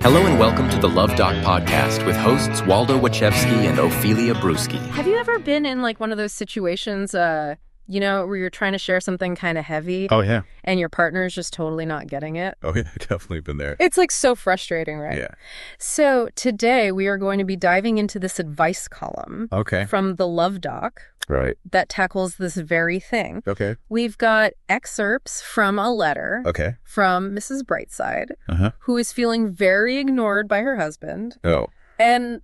Hello and welcome to the Luv Doc podcast with hosts Waldo Wachewski and Ophelia Brewski. Have you ever been in like one of those situations, where you're trying to share something kind of heavy? Oh, yeah. And your partner's just totally not getting it? Oh, yeah, definitely been there. It's like so frustrating, right? Yeah. So today we are going to be diving into this advice column from the Luv Doc. Right. That tackles this very thing. Okay. We've got excerpts from a letter from Mrs. Brightside, who is feeling very ignored by her husband. Oh. And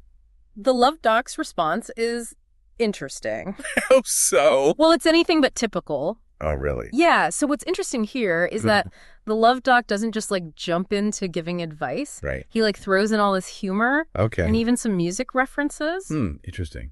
the Luv Doc's response is interesting. How so? Well, it's anything but typical. Oh, really? Yeah. So what's interesting here is that the Luv Doc doesn't just like jump into giving advice. Right. He like throws in all this humor. Okay. And even some music references. Interesting.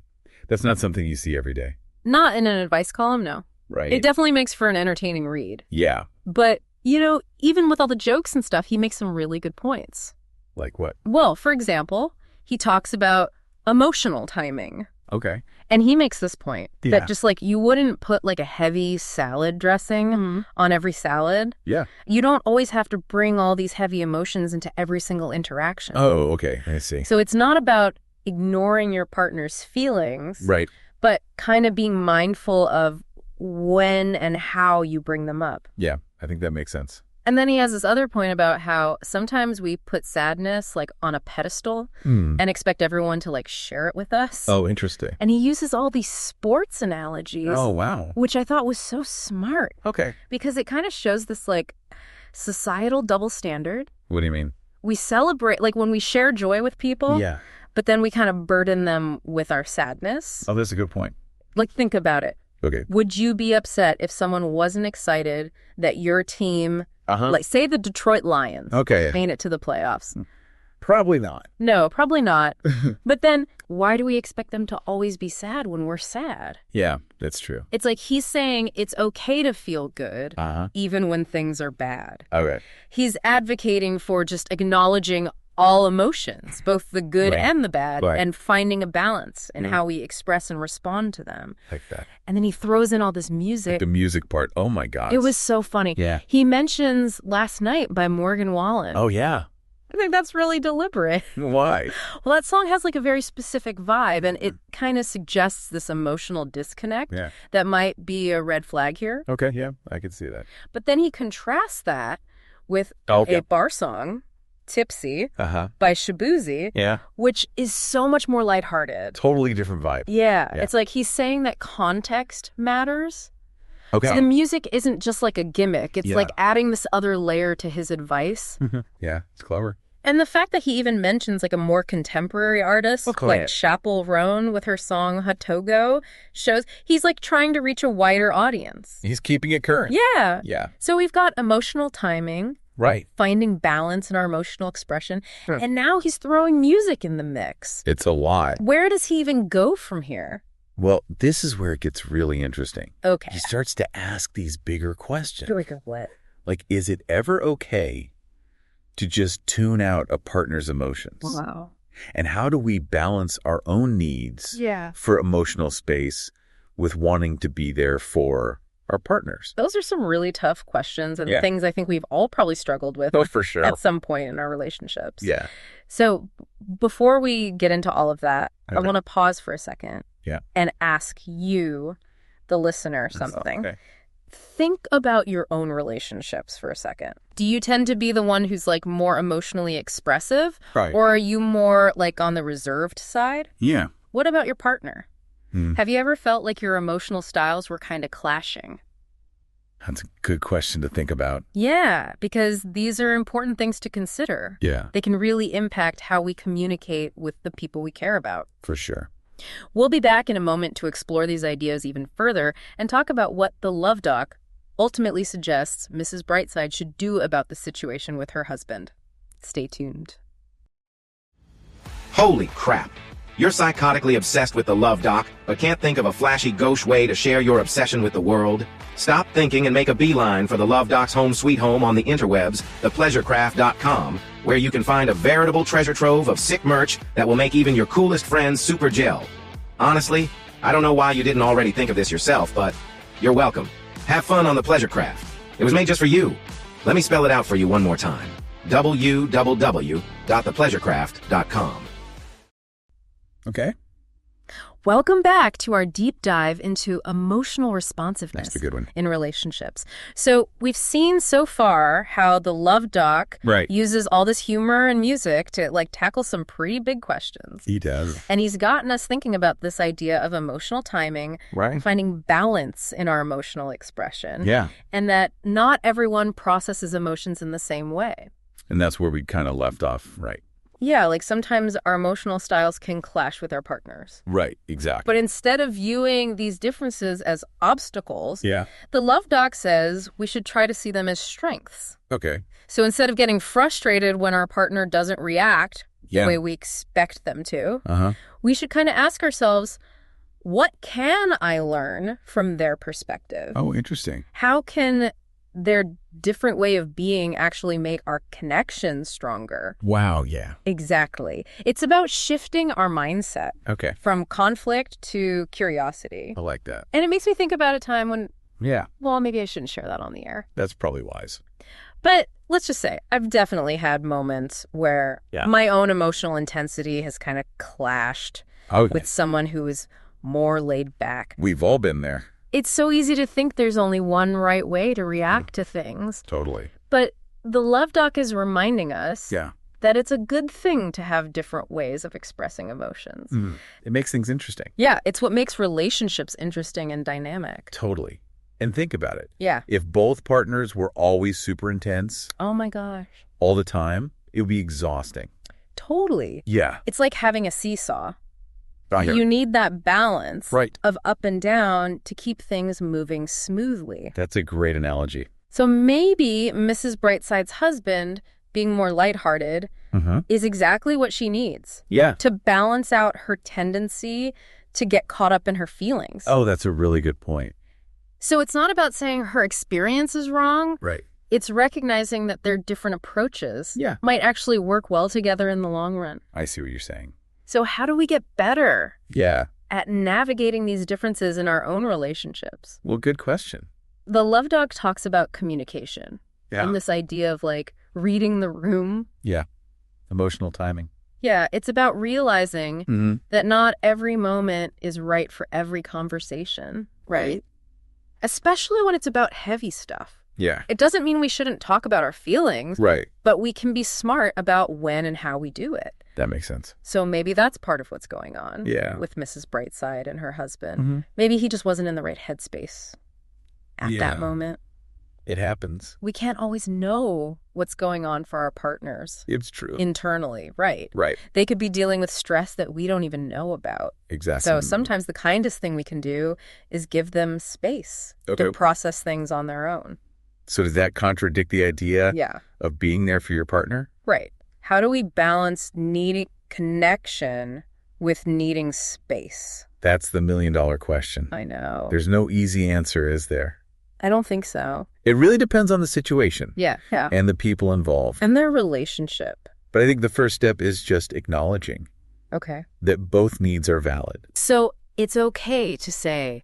That's not something you see every day. Not in an advice column, no. Right. It definitely makes for an entertaining read. Yeah. But, even with all the jokes and stuff, he makes some really good points. Like what? Well, for example, he talks about emotional timing. Okay. And he makes this point that just like you wouldn't put like a heavy salad dressing on every salad. Yeah. You don't always have to bring all these heavy emotions into every single interaction. Oh, okay. I see. So it's not about ignoring your partner's feelings. Right. But kind of being mindful of when and how you bring them up. Yeah, I think that makes sense. And then he has this other point about how sometimes we put sadness like on a pedestal and expect everyone to like share it with us. Oh, interesting. And he uses all these sports analogies. Oh, wow. Which I thought was so smart. Okay. Because it kind of shows this like societal double standard. What do you mean? We celebrate, like when we share joy with people. Yeah. But then we kind of burden them with our sadness. Oh, that's a good point. Like, think about it. Okay. Would you be upset if someone wasn't excited that your team, like, say the Detroit Lions, made it to the playoffs? Probably not. No, probably not. But then, why do we expect them to always be sad when we're sad? Yeah, that's true. It's like he's saying it's okay to feel good, even when things are bad. Okay. He's advocating for just acknowledging all emotions, both the good and the bad, and finding a balance in how we express and respond to them. Like that. And then he throws in all this music. Like the music part. Oh, my God. It was so funny. Yeah. He mentions Last Night by Morgan Wallen. Oh, yeah. I think that's really deliberate. Why? Well, that song has like a very specific vibe, and it kind of suggests this emotional disconnect that might be a red flag here. Okay, yeah, I could see that. But then he contrasts that with a bar song, Tipsy by Shabuzi, which is so much more lighthearted. Totally different vibe. Yeah. It's like he's saying that context matters. Okay. So the music isn't just like a gimmick. It's like adding this other layer to his advice. Yeah, it's clever. And the fact that he even mentions like a more contemporary artist like Chappell Roan with her song Hatogo shows he's like trying to reach a wider audience. He's keeping it current. Yeah. Yeah. So we've got emotional timing. Right. Finding balance in our emotional expression. And now he's throwing music in the mix. It's a lot. Where does he even go from here? Well, this is where it gets really interesting. Okay. He starts to ask these bigger questions. Like what? Like, is it ever okay to just tune out a partner's emotions? Wow. And how do we balance our own needs for emotional space with wanting to be there for our partners? Those are some really tough questions and things I think we've all probably struggled with for sure. at some point in our relationships. Yeah. So before we get into all of that, I want to pause for a second and ask you, the listener, something. Okay. Think about your own relationships for a second. Do you tend to be the one who's like more emotionally expressive? Right. Or are you more like on the reserved side? Yeah. What about your partner? Have you ever felt like your emotional styles were kind of clashing? That's a good question to think about. Yeah, because these are important things to consider. Yeah. They can really impact how we communicate with the people we care about. For sure. We'll be back in a moment to explore these ideas even further and talk about what the Luv Doc ultimately suggests Mrs. Brightside should do about the situation with her husband. Stay tuned. Holy crap! You're psychotically obsessed with the Luv Doc, but can't think of a flashy gauche way to share your obsession with the world? Stop thinking and make a beeline for the Luv Doc's home sweet home on the interwebs, thepleasurecraft.com, where you can find a veritable treasure trove of sick merch that will make even your coolest friends super gel. Honestly, I don't know why you didn't already think of this yourself, but you're welcome. Have fun on the Pleasure Craft. It was made just for you. Let me spell it out for you one more time. www www.thepleasurecraft.com. Okay. Welcome back to our deep dive into emotional responsiveness That's a good one. in relationships. So we've seen so far how the Luv Doc uses all this humor and music to tackle some pretty big questions. He does. And he's gotten us thinking about this idea of emotional timing, finding balance in our emotional expression. Yeah. And that not everyone processes emotions in the same way. And that's where we kind of left off, right? Yeah, sometimes our emotional styles can clash with our partners. Right, exactly. But instead of viewing these differences as obstacles, the Luv Doc says we should try to see them as strengths. Okay. So instead of getting frustrated when our partner doesn't react the way we expect them to, we should kind of ask ourselves, what can I learn from their perspective? Oh, interesting. How can their different way of being actually make our connection stronger? Wow, yeah. Exactly. It's about shifting our mindset from conflict to curiosity. I like that. And it makes me think about a time when, Yeah. well, maybe I shouldn't share that on the air. That's probably wise. But let's just say I've definitely had moments where my own emotional intensity has kind of clashed with someone who is more laid back. We've all been there. It's so easy to think there's only one right way to react to things. Totally. But the Luv Doc is reminding us that it's a good thing to have different ways of expressing emotions. It makes things interesting. Yeah, it's what makes relationships interesting and dynamic. Totally. And think about it. Yeah. If both partners were always super intense Oh my gosh. all the time, it would be exhausting. Totally. Yeah. It's like having a seesaw. I hear You need that balance Right. of up and down to keep things moving smoothly. That's a great analogy. So maybe Mrs. Brightside's husband being more lighthearted is exactly what she needs. Yeah. To balance out her tendency to get caught up in her feelings. Oh, that's a really good point. So it's not about saying her experience is wrong. Right. It's recognizing that their different approaches might actually work well together in the long run. I see what you're saying. So how do we get better Yeah. at navigating these differences in our own relationships? Well, good question. The Luv Doc talks about communication and this idea of reading the room. Yeah. Emotional timing. Yeah, it's about realizing that not every moment is right for every conversation. Right. Especially when it's about heavy stuff. Yeah. It doesn't mean we shouldn't talk about our feelings. Right. But we can be smart about when and how we do it. That makes sense. So maybe that's part of what's going on with Mrs. Brightside and her husband. Maybe he just wasn't in the right headspace at that moment. It happens. We can't always know what's going on for our partners. It's true. Internally, right. Right. They could be dealing with stress that we don't even know about. Exactly. So sometimes the kindest thing we can do is give them space to process things on their own. So does that contradict the idea of being there for your partner? Right. How do we balance needing connection with needing space? That's the million-dollar question. I know. There's no easy answer, is there? I don't think so. It really depends on the situation. Yeah. And the people involved. And their relationship. But I think the first step is just acknowledging that both needs are valid. So it's okay to say,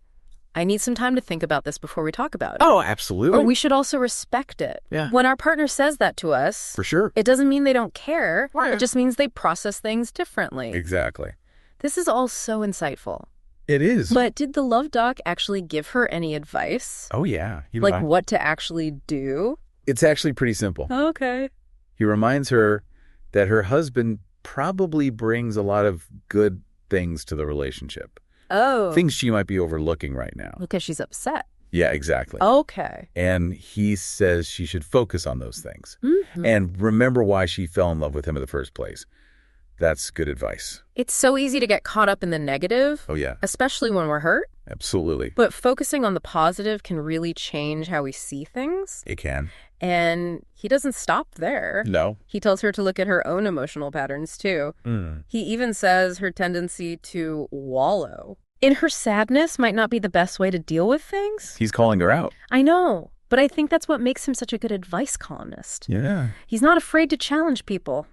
I need some time to think about this before we talk about it. Oh, absolutely. Or we should also respect it. Yeah. When our partner says that to us, For sure. it doesn't mean they don't care. Right. It just means they process things differently. Exactly. This is all so insightful. It is. But did the Luv Doc actually give her any advice? Oh, yeah. What to actually do? It's actually pretty simple. Okay. He reminds her that her husband probably brings a lot of good things to the relationship. Oh. Things she might be overlooking right now. Because she's upset. Yeah, exactly. Okay. And he says she should focus on those things. And remember why she fell in love with him in the first place. That's good advice. It's so easy to get caught up in the negative. Oh, yeah. Especially when we're hurt. Absolutely. But focusing on the positive can really change how we see things. It can. And he doesn't stop there. No. He tells her to look at her own emotional patterns, too. He even says her tendency to wallow in her sadness might not be the best way to deal with things. He's calling her out. I know. But I think that's what makes him such a good advice columnist. Yeah. He's not afraid to challenge people.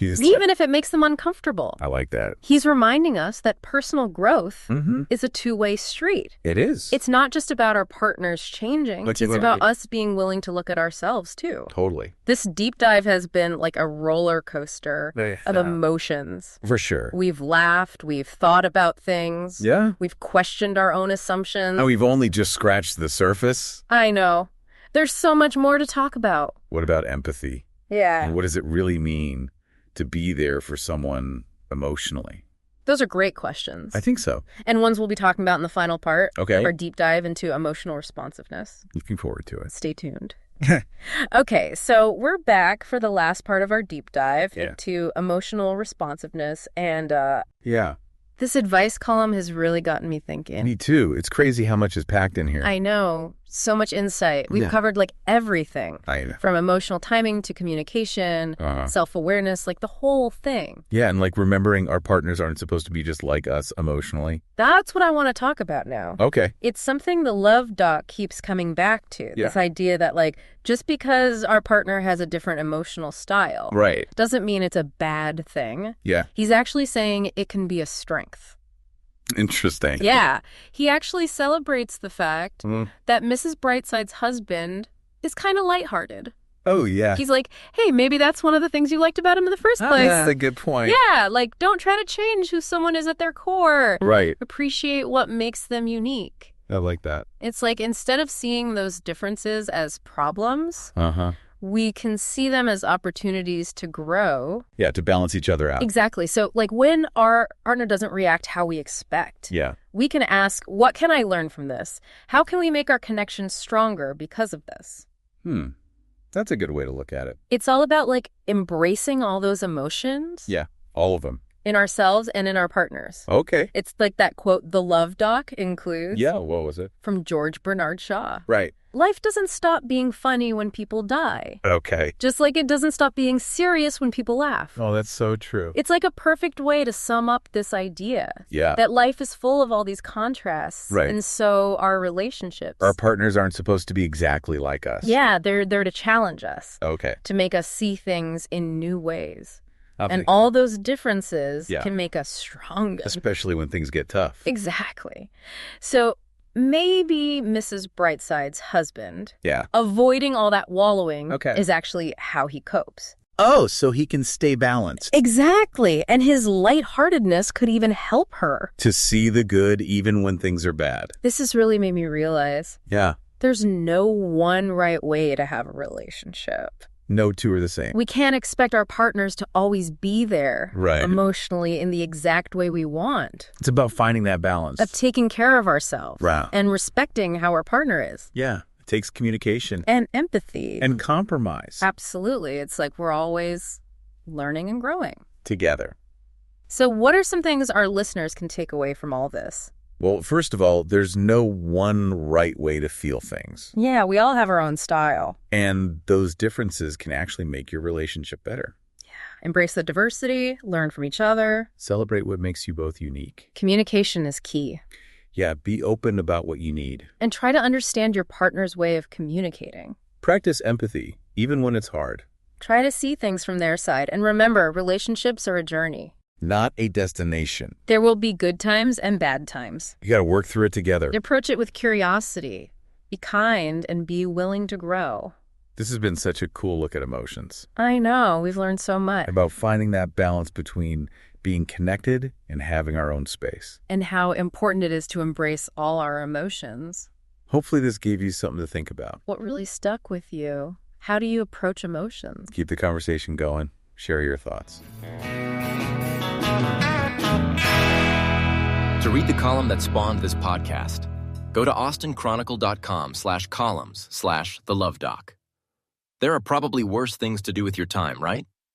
Even if it makes them uncomfortable. I like that. He's reminding us that personal growth is a two-way street. It is. It's not just about our partners changing. It's about us being willing to look at ourselves, too. Totally. This deep dive has been like a roller coaster of emotions. For sure. We've laughed. We've thought about things. Yeah. We've questioned our own assumptions. And we've only just scratched the surface. I know. There's so much more to talk about. What about empathy? Yeah. And what does it really mean to be there for someone emotionally? Those are great questions. I think so. And ones we'll be talking about in the final part of our deep dive into emotional responsiveness. Looking forward to it. Stay tuned. Okay, so we're back for the last part of our deep dive into emotional responsiveness. And this advice column has really gotten me thinking. Me too. It's crazy how much is packed in here. I know. So much insight. We've covered like everything. I know. From emotional timing to communication, self-awareness, like the whole thing. Yeah, and like remembering our partners aren't supposed to be just like us emotionally. That's what I want to talk about now. Okay. It's something the Luv Doc keeps coming back to. This idea that like just because our partner has a different emotional style doesn't mean it's a bad thing. Yeah. He's actually saying it can be a strength. Interesting. Yeah. He actually celebrates the fact that Mrs. Brightside's husband is kind of lighthearted. Oh, yeah. He's like, hey, maybe that's one of the things you liked about him in the first place. That's a good point. Yeah, like don't try to change who someone is at their core. Right. Appreciate what makes them unique. I like that. It's like instead of seeing those differences as problems, we can see them as opportunities to grow. Yeah, to balance each other out. Exactly. So like when our partner doesn't react how we expect, we can ask, what can I learn from this? How can we make our connection stronger because of this? That's a good way to look at it. It's all about like embracing all those emotions. Yeah, all of them. In ourselves and in our partners. Okay. It's like that quote, the Luv Doc includes. Yeah, what was it? From George Bernard Shaw. Right. Life doesn't stop being funny when people die. Okay. Just like it doesn't stop being serious when people laugh. Oh, that's so true. It's like a perfect way to sum up this idea. Yeah. That life is full of all these contrasts. Right. And so are relationships. Our partners aren't supposed to be exactly like us. Yeah, they're there to challenge us. Okay. To make us see things in new ways. And all those differences can make us stronger. Especially when things get tough. Exactly. So maybe Mrs. Brightside's husband, yeah, avoiding all that wallowing is actually how he copes. Oh, so he can stay balanced. Exactly. And his lightheartedness could even help her. To see the good even when things are bad. This has really made me realize. Yeah. There's no one right way to have a relationship. No two are the same. We can't expect our partners to always be there emotionally in the exact way we want. It's about finding that balance. Of taking care of ourselves. Wow. And respecting how our partner is. Yeah. It takes communication. And empathy. And compromise. Absolutely. It's like we're always learning and growing. Together. So what are some things our listeners can take away from all this? Well, first of all, there's no one right way to feel things. Yeah, we all have our own style. And those differences can actually make your relationship better. Yeah. Embrace the diversity, learn from each other. Celebrate what makes you both unique. Communication is key. Yeah, be open about what you need. And try to understand your partner's way of communicating. Practice empathy, even when it's hard. Try to see things from their side. And remember, relationships are a journey. Not a destination. There will be good times and bad times. You got to work through it together. Approach it with curiosity. Be kind and be willing to grow. This has been such a cool look at emotions. I know. We've learned so much. About finding that balance between being connected and having our own space. And how important it is to embrace all our emotions. Hopefully this gave you something to think about. What really stuck with you? How do you approach emotions? Keep the conversation going. Share your thoughts. To read the column that spawned this podcast, go to austinchronicle.com/columns/the Luv Doc. There are probably worse things to do with your time, right?